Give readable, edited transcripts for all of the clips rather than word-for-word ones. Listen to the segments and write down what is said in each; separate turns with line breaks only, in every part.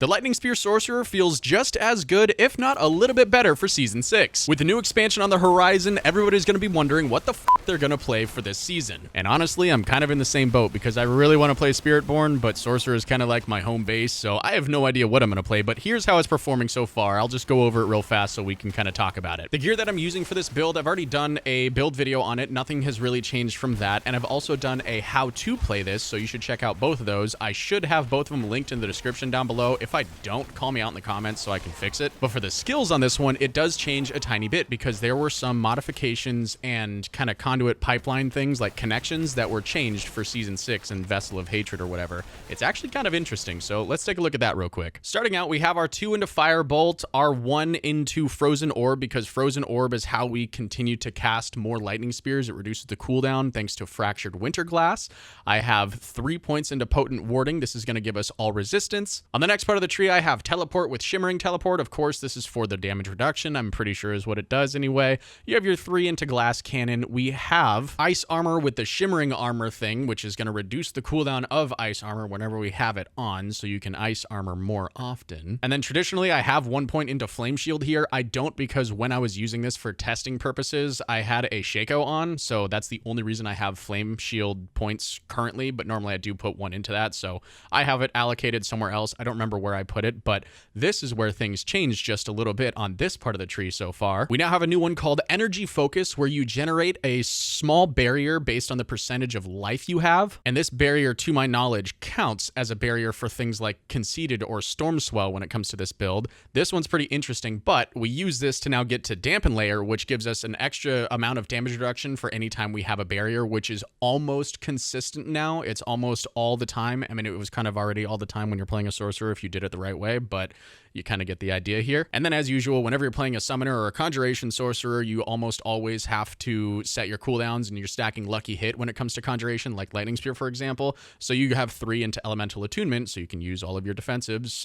The Lightning Spear Sorcerer feels just as good, if not a little bit better, for Season 6. With the new expansion on the horizon, everybody's going to be wondering what the f they're going to play for this season. And honestly, I'm kind of in the same boat because I really want to play Spiritborn, but Sorcerer is kind of like my home base, so I have no idea what I'm going to play, but here's how it's performing so far. I'll just go over it real fast so we can kind of talk about it. The gear that I'm using for this build, I've already done a build video on it. Nothing has really changed from that, and I've also done a how to play this, so you should check out both of those. I should have both of them linked in the description down below. If I don't, call me out in the comments so I can fix it. But for the skills on this one, it does change a tiny bit because there were some modifications and kind of conduit pipeline things like connections that were changed for Season 6 and Vessel of Hatred or whatever. It's actually kind of interesting, so let's take a look at that real quick. Starting out, we have our 2 into Firebolt, our 1 into Frozen Orb, because Frozen Orb is how we continue to cast more Lightning Spears. It reduces the cooldown thanks to Fractured Winter Glass. I have 3 points into Potent Warding. This is going to give us all resistance. On the next part of the tree, I have Teleport with Shimmering Teleport. Of course, this is for the damage reduction. I'm pretty sure is what it does anyway. You have your 3 into Glass Cannon. We have Ice Armor with the Shimmering Armor thing, which is going to reduce the cooldown of Ice Armor whenever we have it on, so you can Ice Armor more often. And then traditionally, I have 1 point into Flame Shield here. I don't because when I was using this for testing purposes, I had a Shaco on, so that's the only reason I have Flame Shield points currently, but normally I do put 1 into that, so I have it allocated somewhere else. I don't remember where I put it, but this is where things changed just a little bit on this part of the tree so far. We now have a new one called Energy Focus, where you generate a small barrier based on the percentage of life you have, and this barrier, to my knowledge, counts as a barrier for things like Conceited or Storm Swell when it comes to this build. This one's pretty interesting, but we use this to now get to Dampen Layer, which gives us an extra amount of damage reduction for any time we have a barrier, which is almost consistent now. It's almost all the time. I mean, it was kind of already all the time when you're playing a sorcerer if you did it the right way, but you kind of get the idea here. And then as usual, whenever you're playing a summoner or a conjuration sorcerer, you almost always have to set your cooldowns and you're stacking lucky hit when it comes to conjuration, like Lightning Spear, for example. So you have 3 into elemental attunement, so you can use all of your defensives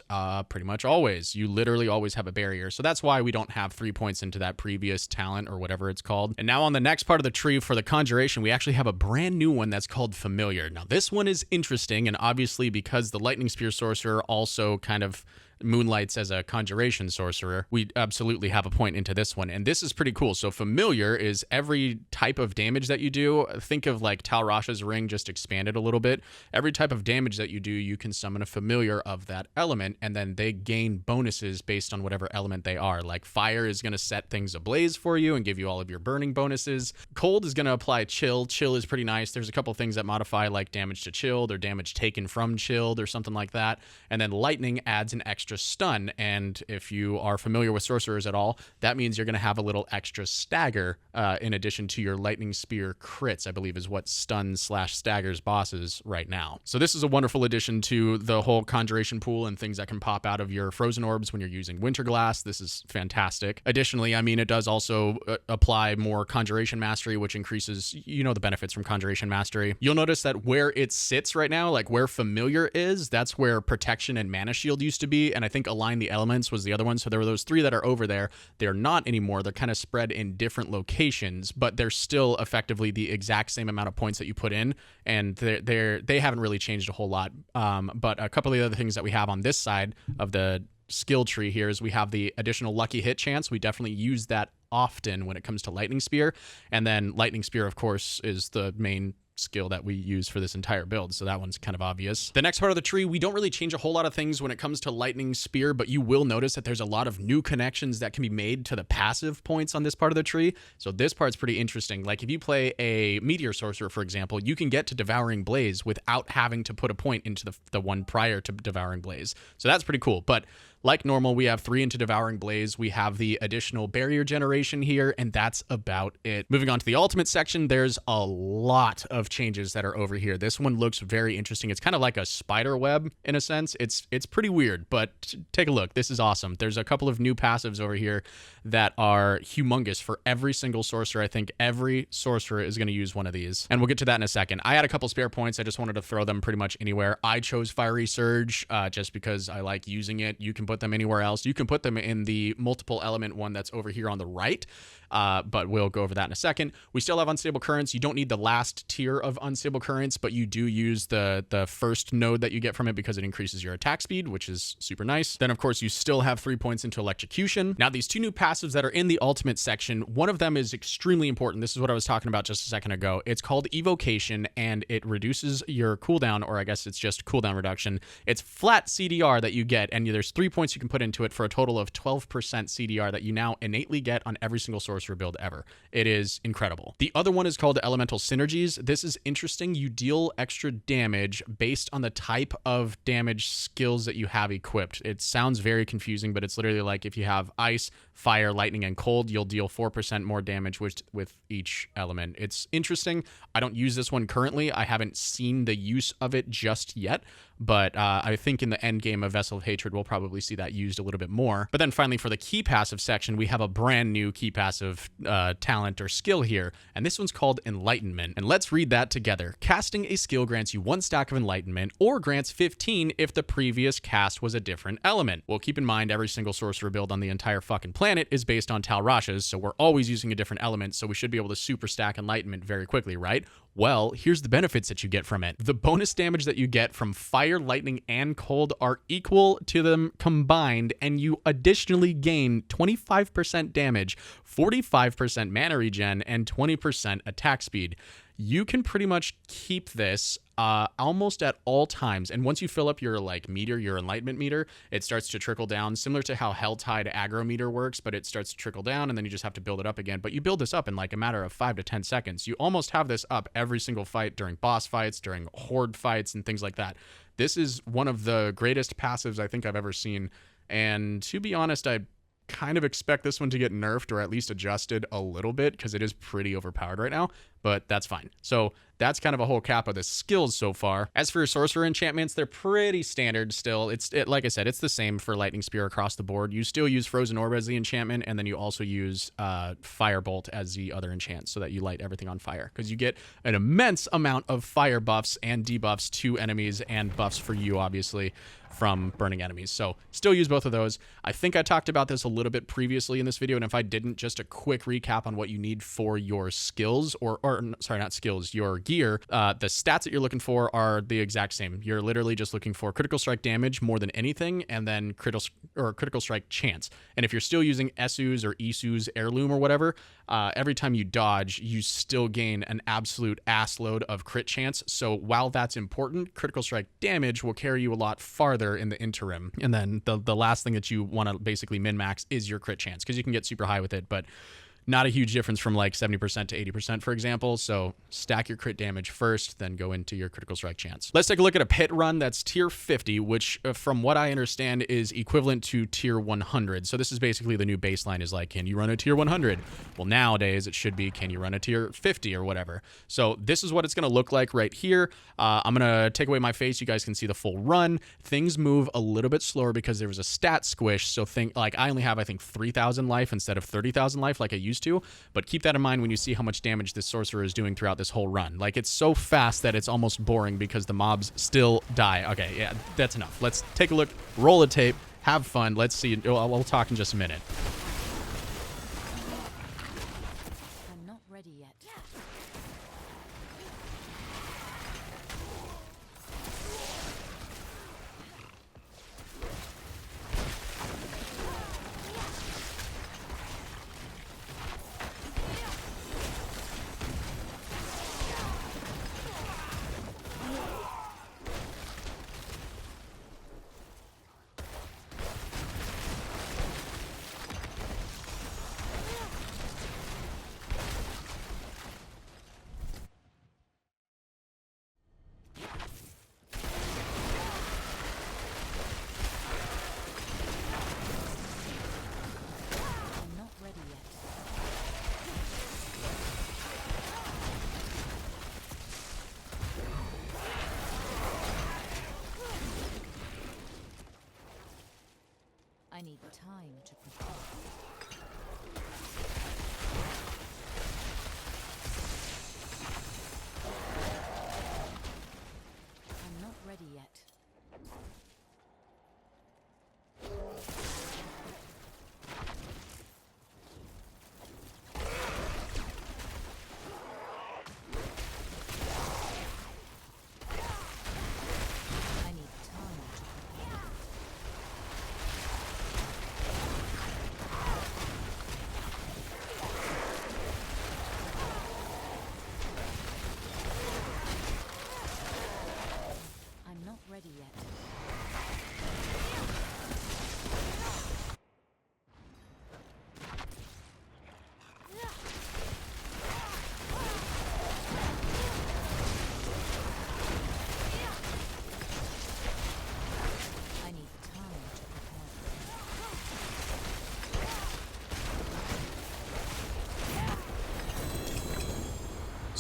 pretty much always. You literally always have a barrier. So that's why we don't have 3 points into that previous talent or whatever it's called. And now on the next part of the tree for the conjuration, we actually have a brand new one that's called Familiar. Now this one is interesting, and obviously because the Lightning Spear sorcerer also kind of moonlights as a conjuration sorcerer, we absolutely have a point into this one, and this is pretty cool. So Familiar is every type of damage that you do. Think of like Tal Rasha's ring just expanded a little bit. Every type of damage that you do, you can summon a familiar of that element, and then they gain bonuses based on whatever element they are. Like fire is going to set things ablaze for you and give you all of your burning bonuses. Cold is going to apply chill. Chill is pretty nice. There's a couple things that modify like damage to chilled or damage taken from chilled or something like that. And then lightning adds an extra stun, and if you are familiar with sorcerers at all, that means you're going to have a little extra stagger in addition to your Lightning Spear crits, I believe is what stuns / staggers bosses right now. So this is a wonderful addition to the whole conjuration pool and things that can pop out of your frozen orbs when you're using Winter Glass. This is fantastic. Additionally, I mean, it does also apply more conjuration mastery, which increases, you know, the benefits from conjuration mastery. You'll notice that where it sits right now, like where familiar is, that's where protection and mana shield used to be, and I think Align the Elements was the other one. So there were those 3 that are over there. They're not anymore. They're kind of spread in different locations, but they're still effectively the exact same amount of points that you put in, and they haven't really changed a whole lot. But a couple of the other things that we have on this side of the skill tree here is we have the additional lucky hit chance. We definitely use that often when it comes to Lightning Spear, and then Lightning Spear, of course, is the main skill that we use for this entire build, so that one's kind of obvious. The next part of the tree, we don't really change a whole lot of things when it comes to Lightning Spear, but you will notice that there's a lot of new connections that can be made to the passive points on this part of the tree. So this part's pretty interesting. Like if you play a Meteor Sorcerer, for example, you can get to Devouring Blaze without having to put a point into the one prior to Devouring Blaze. So that's pretty cool. But like normal, we have 3 into Devouring Blaze. We have the additional barrier generation here, and that's about it. Moving on to the ultimate section, there's a lot of changes that are over here. This one looks very interesting. It's kind of like a spider web in a sense. It's pretty weird, but take a look. This is awesome. There's a couple of new passives over here that are humongous for every single sorcerer. I think every sorcerer is going to use one of these, and we'll get to that in a second. I had a couple spare points. I just wanted to throw them pretty much anywhere. I chose Fiery Surge just because I like using it. You can put put them anywhere else. You can put them in the multiple element one that's over here on the right, but we'll go over that in a second. We still have unstable currents. You don't need the last tier of unstable currents, but you do use the first node that you get from it because it increases your attack speed, which is super nice. Then, of course, you still have 3 points into electrocution. Now, these two new passives that are in the ultimate section, one of them is extremely important. This is what I was talking about just a second ago. It's called evocation, and it reduces your cooldown, or I guess it's just cooldown reduction. It's flat CDR that you get, and there's 3 points you can put into it for a total of 12% CDR that you now innately get on every single sorcerer build ever. It is incredible. The other one is called elemental synergies. This is interesting. You deal extra damage based on the type of damage skills that you have equipped. It sounds very confusing, but it's literally like if you have ice, fire, lightning, and cold, you'll deal 4% more damage with each element. It's interesting. I don't use this one currently. I haven't seen the use of it just yet, but I think in the end game of Vessel of Hatred, we'll probably see that used a little bit more. But then finally, for the key passive section, we have a brand new key passive talent or skill here, and this one's called Enlightenment. And let's read that together. Casting a skill grants you 1 stack of Enlightenment, or grants 15 if the previous cast was a different element. Well, keep in mind, every single sorcerer build on the entire fucking planet is based on Tal Rasha's, so we're always using a different element, so we should be able to super stack Enlightenment very quickly, right? Well, here's the benefits that you get from it. The bonus damage that you get from fire, lightning, and cold are equal to them combined, and you additionally gain 25% damage, 45% mana regen, and 20% attack speed. You can pretty much keep this almost at all times, and once you fill up your meter, your enlightenment meter, it starts to trickle down, similar to how Helltide aggro meter works, but it starts to trickle down and then you just have to build it up again. But you build this up in a matter of 5 to 10 seconds. You almost have this up every single fight, during boss fights, during horde fights, and things like that. This is one of the greatest passives I think I've ever seen, and to be honest, I kind of expect this one to get nerfed or at least adjusted a little bit because it is pretty overpowered right now, but that's fine. So that's kind of a whole cap of the skills so far. As for your sorcerer enchantments, they're pretty standard still. Like I said, it's the same for Lightning Spear across the board. You still use Frozen Orb as the enchantment, and then you also use Firebolt as the other enchant so that you light everything on fire, because you get an immense amount of fire buffs and debuffs to enemies and buffs for you, obviously, from burning enemies. So still use both of those. I think I talked about this a little bit previously in this video, and if I didn't, just a quick recap on what you need for your skills, or sorry, not skills, your gear. The stats that you're looking for are the exact same. You're literally just looking for critical strike damage more than anything, and then critical strike chance. And if you're still using Esu's or Isu's heirloom or whatever, every time you dodge, you still gain an absolute ass load of crit chance. So while that's important, critical strike damage will carry you a lot farther in the interim. And then the last thing that you want to basically min-max is your crit chance, because you can get super high with it, but not a huge difference from 70% to 80%, for example. So stack your crit damage first, then go into your critical strike chance. Let's take a look at a pit run that's tier 50, which from what I understand is equivalent to tier 100. So this is basically the new baseline, is can you run a tier 100? Well, nowadays it should be, can you run a tier 50 or whatever? So this is what it's going to look like right here. I'm going to take away my face. You guys can see the full run. Things move a little bit slower because there was a stat squish. So I only have, I think, 3,000 life instead of 30,000 life like I used to, but keep that in mind when you see how much damage this sorcerer is doing throughout this whole run. It's so fast that it's almost boring because the mobs still die. Okay, yeah, that's enough. Let's take a look, roll a tape, have fun. Let's see. We'll talk in just a minute.
I'm not ready yet. I need time to prepare. I'm not ready yet.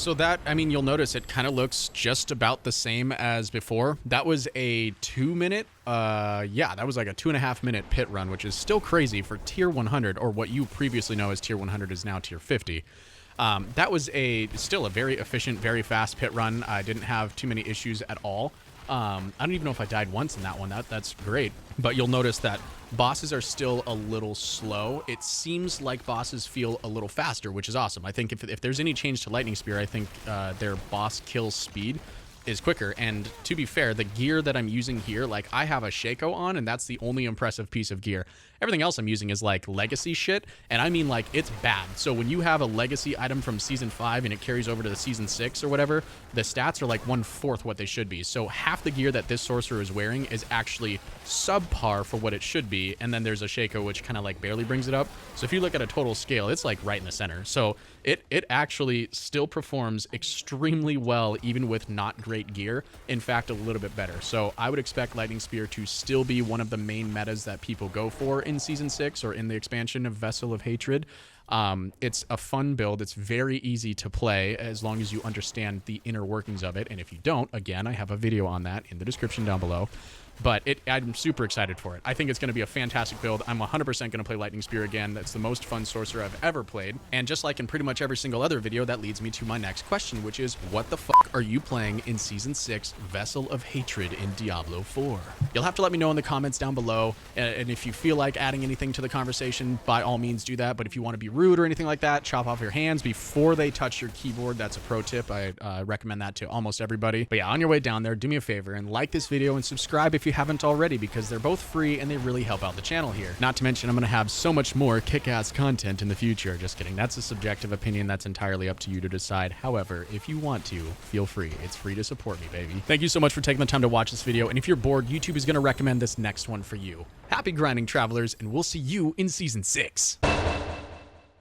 So that, I mean, you'll notice it kind of looks just about the same as before. That was a 2-minute, yeah, that was like a 2.5-minute pit run, which is still crazy for tier 100, or what you previously know as tier 100 is now tier 50. That was still a very efficient, very fast pit run. I didn't have too many issues at all. I don't even know if I died once in that one. That's great. But you'll notice that bosses are still a little slow. It seems like bosses feel a little faster, which is awesome. I think if there's any change to Lightning Spear, I think their boss kill speed is quicker. And to be fair, the gear that I'm using here, like I have a Shaco on, and that's the only impressive piece of gear. Everything else I'm using is like legacy shit, and I mean like it's bad. So when you have a legacy item from season 5 and it carries over to the season 6 or whatever, the stats are like 1/4 what they should be. So half the gear that this sorcerer is wearing is actually subpar for what it should be, and then there's a Shaco which kind of like barely brings it up. So if you look at a total scale, it's like right in the center. So it actually still performs extremely well even with not great gear. In fact, a little bit better. So I would expect Lightning Spear to still be one of the main metas that people go for in season 6 or in the expansion of Vessel of Hatred. It's a fun build. It's very easy to play as long as you understand the inner workings of it. And if you don't, again, I have a video on that in the description down below. But I'm super excited for it. I think it's going to be a fantastic build. I'm 100% going to play Lightning Spear again. That's the most fun sorcerer I've ever played. And just like in pretty much every single other video, that leads me to my next question, which is, what the fuck are you playing in Season 6 Vessel of Hatred in Diablo 4? You'll have to let me know in the comments down below. And if you feel like adding anything to the conversation, by all means do that. But if you want to be rude or anything like that, chop off your hands before they touch your keyboard. That's a pro tip. I recommend that to almost everybody. But yeah, on your way down there, do me a favor and like this video and subscribe if you haven't already, because they're both free and they really help out the channel here. Not to mention, I'm going to have so much more kick-ass content in the future. Just kidding. That's a subjective opinion. That's entirely up to you to decide. However, if you want to, feel free. It's free to support me, baby. Thank you so much for taking the time to watch this video. And if you're bored, YouTube is going to recommend this next one for you. Happy grinding, travelers, and we'll see you in Season 6.